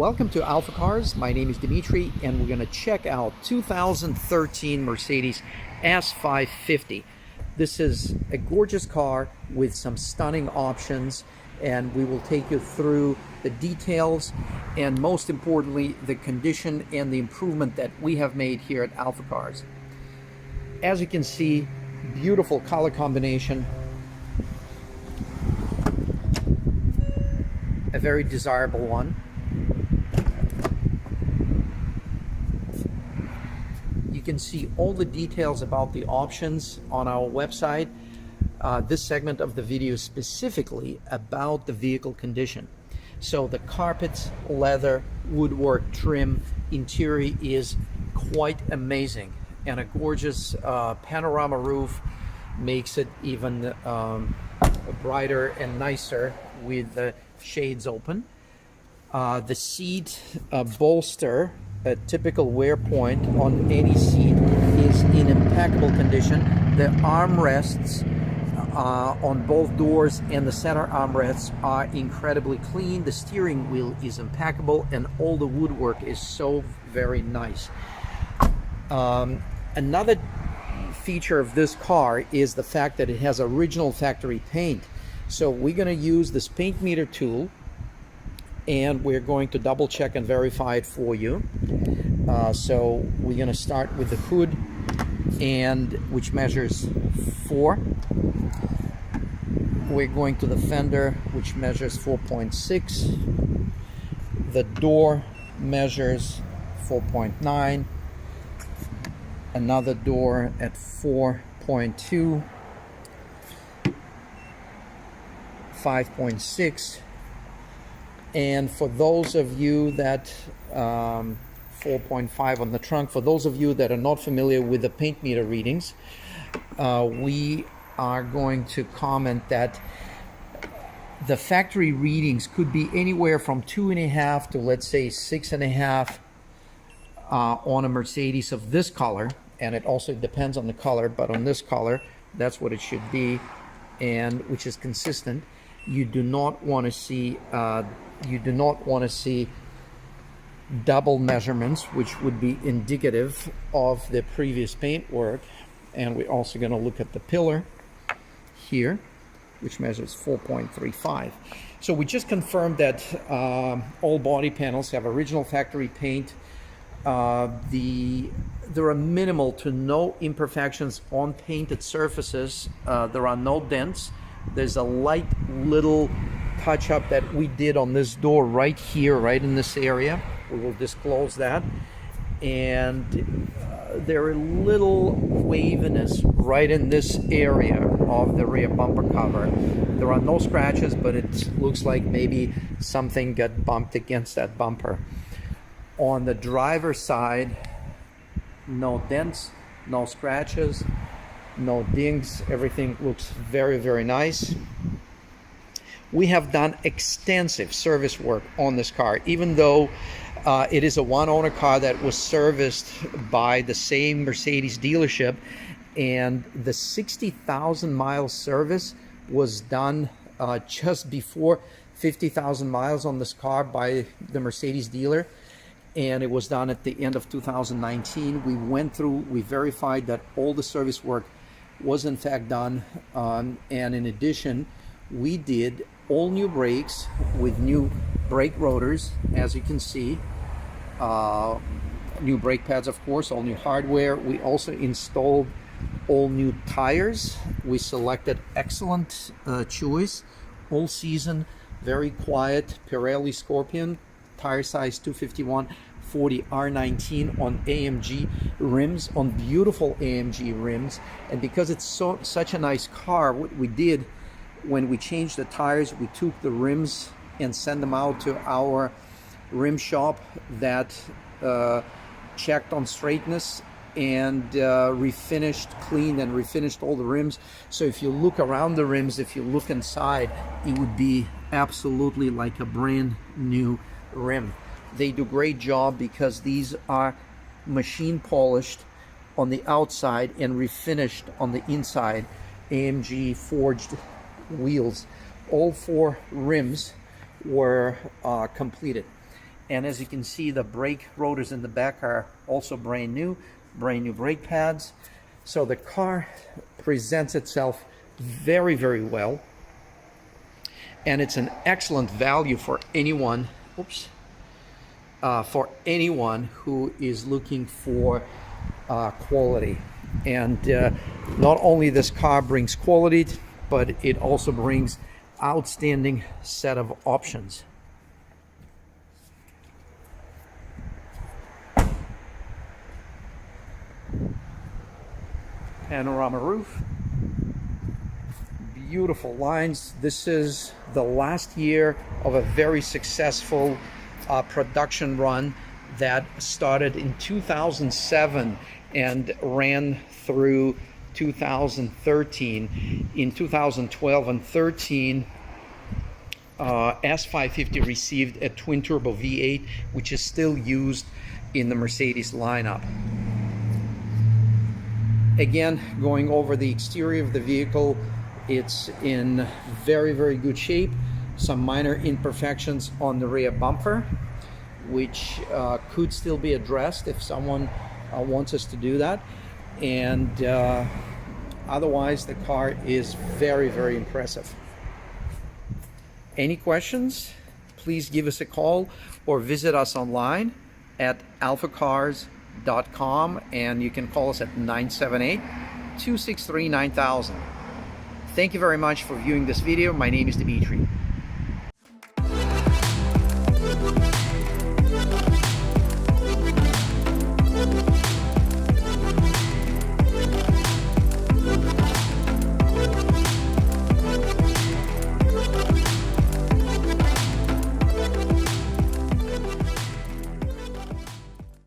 Welcome to AlphaCars. My name is Dimitri, and we're going to check out 2013 Mercedes S550. This is a gorgeous car with some stunning options, and we will take you through the details and, most importantly, the condition and the improvement that we have made here at AlphaCars. As you can see, beautiful color combination, a very desirable one. You can see all the details about the options on our website. This segment of the video is specifically about the vehicle condition. So the carpets, leather, woodwork, trim, interior is quite amazing, and a gorgeous panorama roof makes it even brighter and nicer with the shades open. The seat bolster, a typical wear point on any seat, is in impeccable condition. The armrests on both doors and the center armrests are incredibly clean. The steering wheel is impeccable, and all the woodwork is so very nice. Another feature of this car is the fact that it has original factory paint. So we're going to use this paint meter tool, and we're going to double check and verify it for you. So we're going to start with the hood, and which measures 4. We're going to the fender, which measures 4.6. The door measures 4.9. Another door at 4.2. 5.6. And for those of you that 4.5 on the trunk, for those of you that are not familiar with the paint meter readings, we are going to comment that the factory readings could be anywhere from 2.5 to, let's say, 6.5 on a Mercedes of this color, and it also depends on the color, but on this color that's what it should be, and which is consistent. You do not want to see double measurements, which would be indicative of the previous paint work. And we're also going to look at the pillar here, which measures 4.35. So we just confirmed that all body panels have original factory paint. There are minimal to no imperfections on painted surfaces. There are no dents. There's a light little touch up that we did on this door right here, right in this area. We will disclose that. And there are little waviness right in this area of the rear bumper cover. There are no scratches, but it looks like maybe something got bumped against that bumper. On the driver's side, no dents, no scratches, no dings. Everything looks very, very nice. We have done extensive service work on this car, even though it is a one-owner car that was serviced by the same Mercedes dealership, and the 60,000 mile service was done just before 50,000 miles on this car by the Mercedes dealer, and it was done at the end of 2019. We went through, we verified that all the service work was in fact done, and in addition, we did all new brakes with new brake rotors, as you can see, new brake pads, of course, all new hardware. We also installed all new tires. We selected excellent choice, all season, very quiet Pirelli Scorpion, tire size 251/40 R19 on AMG rims, on beautiful AMG rims. And because it's such a nice car, what we did when we changed the tires, we took the rims and sent them out to our rim shop that checked on straightness and refinished, cleaned and refinished all the rims. So if you look around the rims, if you look inside, it would be absolutely like a brand new rim. They do a great job because these are machine polished on the outside and refinished on the inside. AMG forged wheels. All 4 rims were completed. And as you can see, the brake rotors in the back are also brand new brake pads. So the car presents itself very, very well. And it's an excellent value for anyone, for anyone who is looking for quality. And not only this car brings quality, but it also brings outstanding set of options. Panorama roof, beautiful lines. This is the last year of a very successful production run that started in 2007 and ran through 2013. In 2012 and 13, S550 received a twin turbo V8, which is still used in the Mercedes lineup. Again, going over the exterior of the vehicle, it's in very, very good shape. Some minor imperfections on the rear bumper, which could still be addressed if someone wants us to do that. And otherwise, the car is very, very impressive. Any questions? Please give us a call or visit us online at AlphaCars.com, and you can call us at 978-263-9000. Thank you very much for viewing this video. My name is Dimitri.